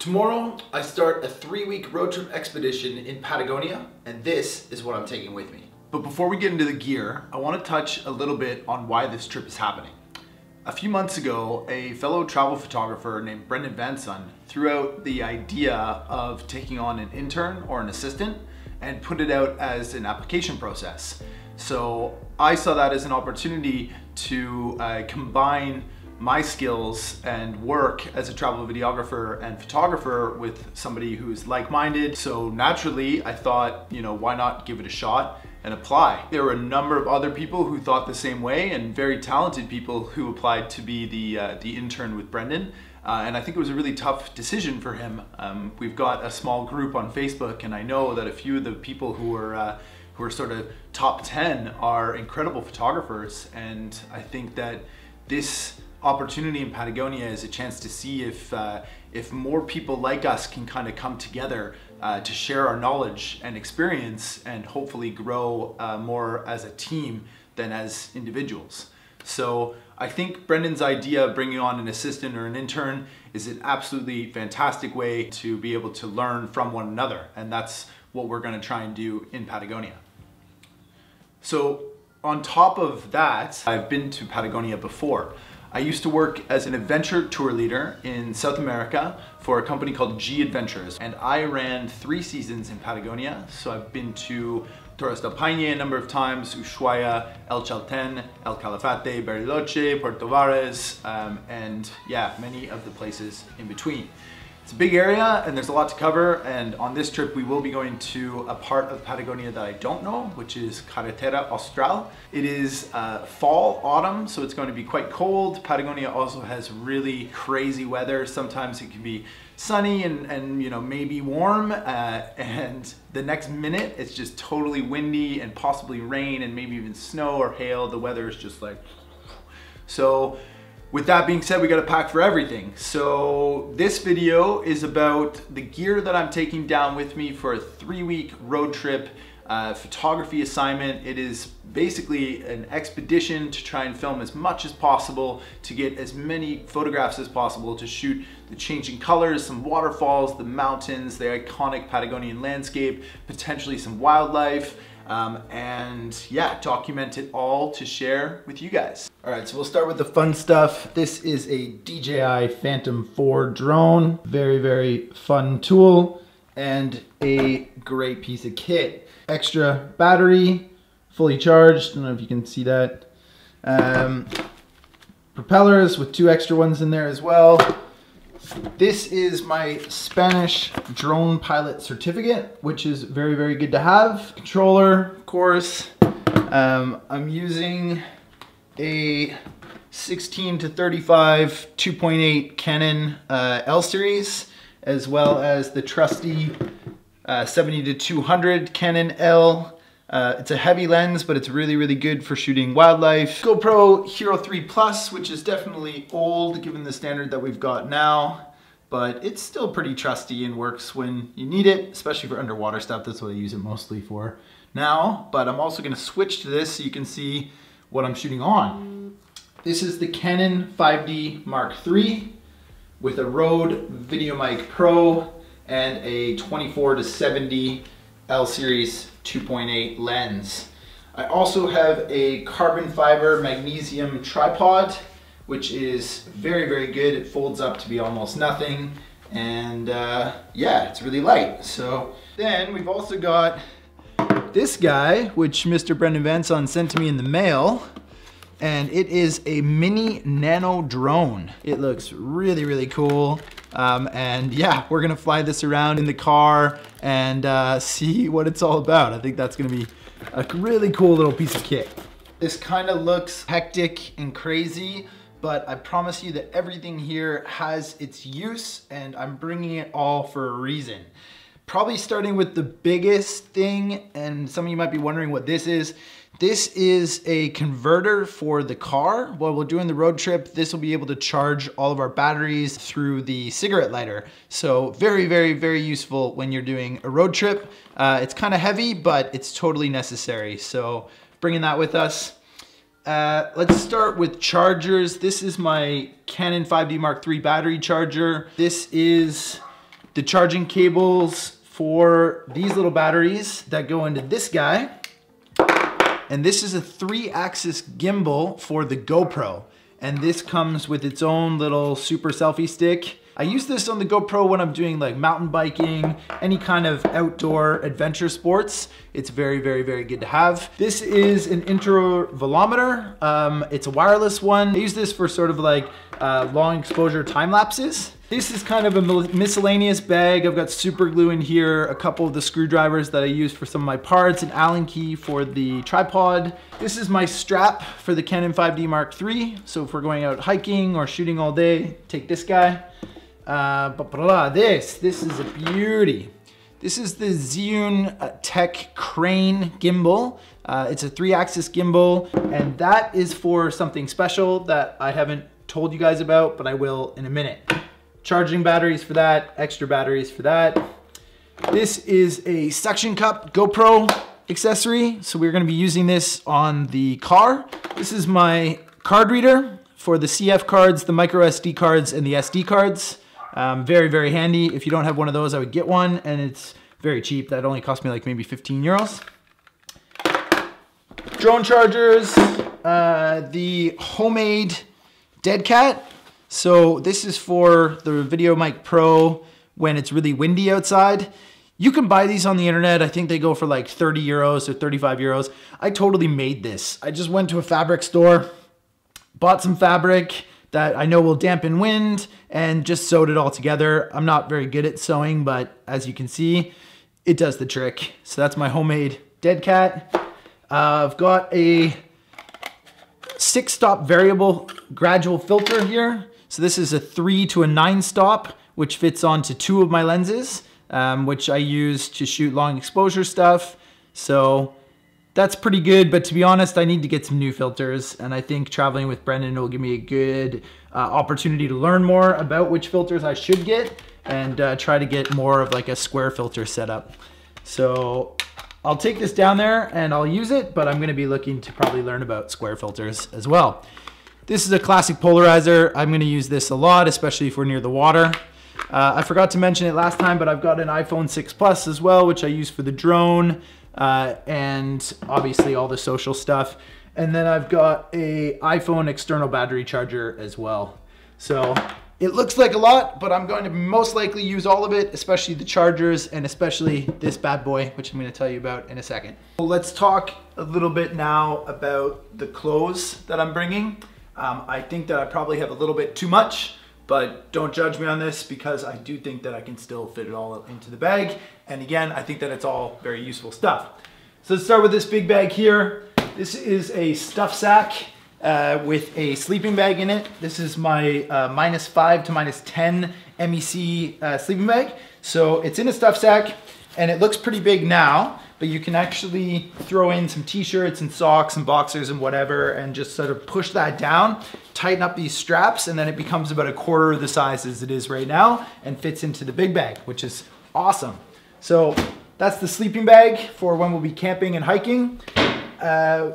Tomorrow, I start a 3-week road trip expedition in Patagonia, and this is what I'm taking with me. But before we get into the gear, I want to touch a little bit on why this trip is happening. A few months ago, a fellow travel photographer named Brendan Van Son threw out the idea of taking on an intern or an assistant and put it out as an application process. So I saw that as an opportunity to combine my skills and work as a travel videographer and photographer with somebody who's like-minded. So naturally, I thought, why not give it a shot and apply? There were a number of other people who thought the same way and very talented people who applied to be the intern with Brendan. And I think it was a really tough decision for him. We've got a small group on Facebook, and I know that a few of the people who are sort of top 10 are incredible photographers. And I think that this opportunity in Patagonia is a chance to see if more people like us can kind of come together to share our knowledge and experience and hopefully grow more as a team than as individuals. So I think Brendan's idea of bringing on an assistant or an intern is an absolutely fantastic way to be able to learn from one another, and that's what we're going to try and do in Patagonia. So on top of that, I've been to Patagonia before. I used to work as an adventure tour leader in South America for a company called G Adventures, and I ran 3 seasons in Patagonia. So I've been to Torres del Paine a number of times, Ushuaia, El Chalten, El Calafate, Bariloche, Puerto Varas, and yeah, many of the places in between. It's a big area and there's a lot to cover, and on this trip we will be going to a part of Patagonia that I don't know, which is Carretera Austral. It is fall, autumn, so it's going to be quite cold. Patagonia also has really crazy weather. Sometimes it can be sunny and maybe warm, and the next minute it's just totally windy and possibly rain and maybe even snow or hail. The weather is just like... So with that being said, we got to pack for everything. So this video is about the gear that I'm taking down with me for a 3-week road trip photography assignment. It is basically an expedition to try and film as much as possible, to get as many photographs as possible, to shoot the changing colors, some waterfalls, the mountains, the iconic Patagonian landscape, potentially some wildlife, and yeah, document it all to share with you guys. All right, so we'll start with the fun stuff. This is a DJI Phantom 4 drone. Very, very fun tool and a great piece of kit. Extra battery, fully charged. I don't know if you can see that. Propellers with 2 extra ones in there as well. This is my Spanish drone pilot certificate, which is very, very good to have. Controller, of course. I'm using a 16 to 35 2.8 Canon L series, as well as the trusty 70 to 200 Canon L. It's a heavy lens, but it's really, really good for shooting wildlife. GoPro Hero 3 Plus, which is definitely old given the standard that we've got now, but it's still pretty trusty and works when you need it, especially for underwater stuff. That's what I use it mostly for now, but I'm also gonna switch to this so you can see what I'm shooting on. This is the Canon 5D Mark III with a Rode VideoMic Pro and a 24 to 70 L series 2.8 lens. I also have a carbon fiber magnesium tripod, which is very, very good. It folds up to be almost nothing, and yeah, it's really light. So then we've also got this guy, which Mr. Brendan Van Son sent to me in the mail, and it is a mini Nano drone. It looks really, really cool. And yeah, we're gonna fly this around in the car and see what it's all about. I think that's gonna be a really cool little piece of kit. This kind of looks hectic and crazy, but I promise you that everything here has its use, and I'm bringing it all for a reason. Probably starting with the biggest thing, and some of you might be wondering what this is. This is a converter for the car. While we're doing the road trip, this will be able to charge all of our batteries through the cigarette lighter. So very, very, very useful when you're doing a road trip. It's kind of heavy, but it's totally necessary. So bringing that with us. Let's start with chargers. This is my Canon 5D Mark III battery charger. This is the charging cables for these little batteries that go into this guy. And this is a 3-axis gimbal for the GoPro. And this comes with its own little super selfie stick. I use this on the GoPro when I'm doing like mountain biking, any kind of outdoor adventure sports. It's very, very, very good to have. This is an intervalometer. It's a wireless one. I use this for sort of like long exposure time lapses. This is kind of a miscellaneous bag. I've got super glue in here, a couple of the screwdrivers that I use for some of my parts, an Allen key for the tripod. This is my strap for the Canon 5D Mark III. So if we're going out hiking or shooting all day, take this guy. This is a beauty. This is the Zhiyun Tech Crane gimbal. It's a 3-axis gimbal, and that is for something special that I haven't told you guys about, but I will in a minute. Charging batteries for that, extra batteries for that. This is a suction cup GoPro accessory. So we're gonna be using this on the car. This is my card reader for the CF cards, the micro SD cards, and the SD cards. Very, very handy. If you don't have one of those, I would get one, and it's very cheap. That only cost me like maybe 15 euros. Drone chargers, the homemade dead cat. So this is for the Video Mic Pro when it's really windy outside. You can buy these on the internet. I think they go for like 30 euros or 35 euros. I totally made this. I just went to a fabric store, bought some fabric that I know will dampen wind, and just sewed it all together. I'm not very good at sewing, but as you can see, it does the trick. So that's my homemade dead cat. I've got a 6-stop variable gradual filter here. So this is a 3 to a 9 stop, which fits onto 2 of my lenses, which I use to shoot long exposure stuff. So that's pretty good, but to be honest, I need to get some new filters, and I think traveling with Brendan will give me a good opportunity to learn more about which filters I should get, and try to get more of like a square filter setup. So I'll take this down there and I'll use it, but I'm gonna be looking to probably learn about square filters as well. This is a classic polarizer. I'm gonna use this a lot, especially if we're near the water. I forgot to mention it last time, but I've got an iPhone 6 Plus as well, which I use for the drone, and obviously all the social stuff. And then I've got a iPhone external battery charger as well. So it looks like a lot, but I'm going to most likely use all of it, especially the chargers and especially this bad boy, which I'm going to tell you about in a second. Well, let's talk a little bit now about the clothes that I'm bringing. I think that I probably have a little bit too much, but don't judge me on this because I do think that I can still fit it all into the bag. And again, I think that it's all very useful stuff. So let's start with this big bag here. This is a stuff sack with a sleeping bag in it. This is my -5 to -10 MEC sleeping bag. So it's in a stuff sack and it looks pretty big now, but you can actually throw in some t-shirts and socks and boxers and whatever and just sort of push that down, tighten up these straps, and then it becomes about 1/4 of the size as it is right now and fits into the big bag, which is awesome. So that's the sleeping bag for when we'll be camping and hiking.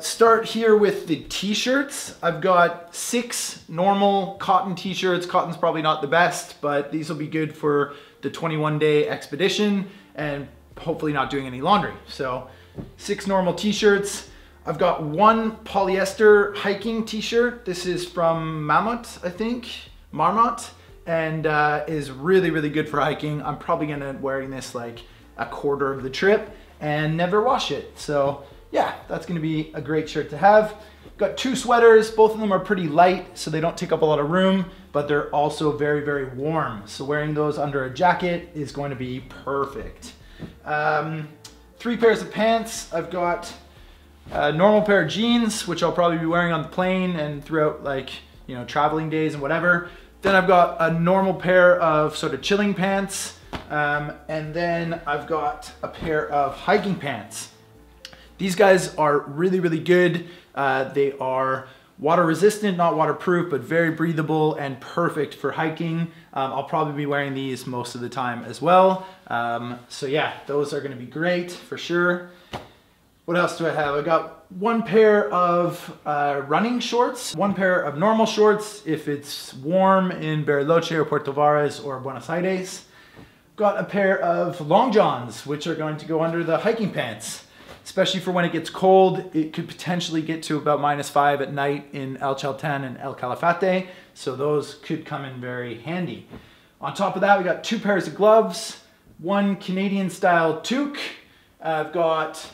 Start here with the t-shirts. I've got 6 normal cotton t-shirts. Cotton's probably not the best, but these will be good for the 21-day expedition and hopefully not doing any laundry. So 6 normal t-shirts. I've got 1 polyester hiking t-shirt. This is from Marmot, I think, and is really, really good for hiking. I'm probably gonna wearing this like 1/4 of the trip and never wash it. So yeah, that's gonna be a great shirt to have. Got 2 sweaters. Both of them are pretty light, so they don't take up a lot of room, but they're also very, very warm. So wearing those under a jacket is going to be perfect. 3 pairs of pants. I've got a normal pair of jeans, which I'll probably be wearing on the plane and throughout like, you know, traveling days and whatever. Then I've got a normal pair of sort of chilling pants. And then I've got a pair of hiking pants. These guys are really, really good. They are water resistant, not waterproof, but very breathable and perfect for hiking. I'll probably be wearing these most of the time as well. So yeah, those are gonna be great for sure. What else do I have? I got 1 pair of running shorts, 1 pair of normal shorts if it's warm in Bariloche or Puerto Varas or Buenos Aires. got a pair of long johns, which are going to go under the hiking pants, especially for when it gets cold. It could potentially get to about -5 at night in El Chalten and El Calafate, so those could come in very handy. On top of that, we got 2 pairs of gloves, 1 Canadian style toque. I've got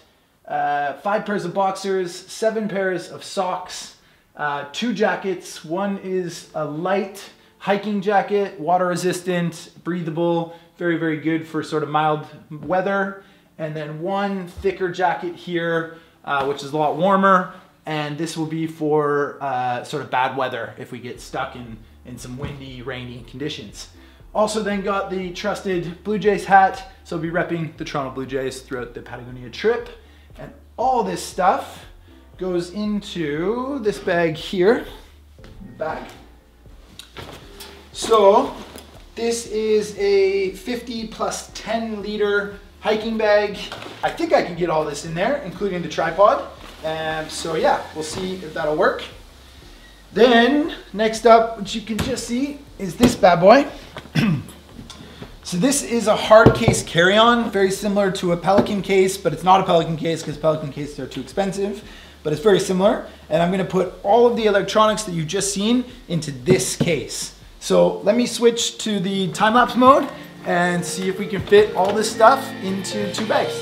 5 pairs of boxers, 7 pairs of socks, 2 jackets. One is a light hiking jacket, water resistant, breathable, very, very good for sort of mild weather. And then 1 thicker jacket here, which is a lot warmer. And this will be for sort of bad weather if we get stuck in some windy, rainy conditions. Also then got the trusted Blue Jays hat. So I'll be repping the Toronto Blue Jays throughout the Patagonia trip. And all this stuff goes into this bag here, back. So this is a 50 plus 10 liter hiking bag. I think I can get all this in there, including the tripod. So yeah, we'll see if that'll work. Then next up, which you can just see, is this bad boy. So this is a hard case carry-on, very similar to a Pelican case, but it's not a Pelican case because Pelican cases are too expensive, but it's very similar. And I'm gonna put all of the electronics that you've just seen into this case. So let me switch to the time-lapse mode and see if we can fit all this stuff into 2 bags.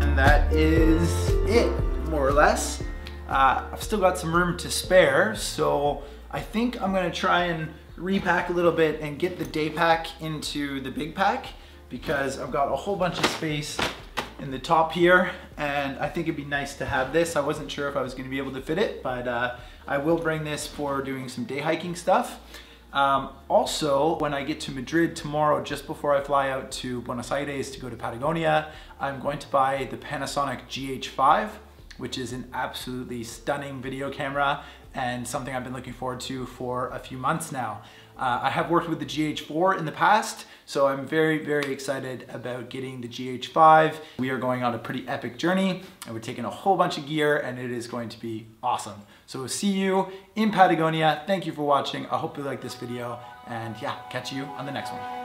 And that is it, more or less. I've still got some room to spare, so I think I'm gonna try and repack a little bit and get the day pack into the big pack, because I've got a whole bunch of space in the top here, and I think it'd be nice to have this. I wasn't sure if I was gonna be able to fit it, but I will bring this for doing some day hiking stuff. Also, when I get to Madrid tomorrow, just before I fly out to Buenos Aires to go to Patagonia, I'm going to buy the Panasonic GH5, which is an absolutely stunning video camera and something I've been looking forward to for a few months now. I have worked with the GH4 in the past, so I'm very, very excited about getting the GH5. We are going on a pretty epic journey, and we're taking a whole bunch of gear, and it is going to be awesome. So we'll see you in Patagonia. Thank you for watching. I hope you like this video, and yeah, catch you on the next one.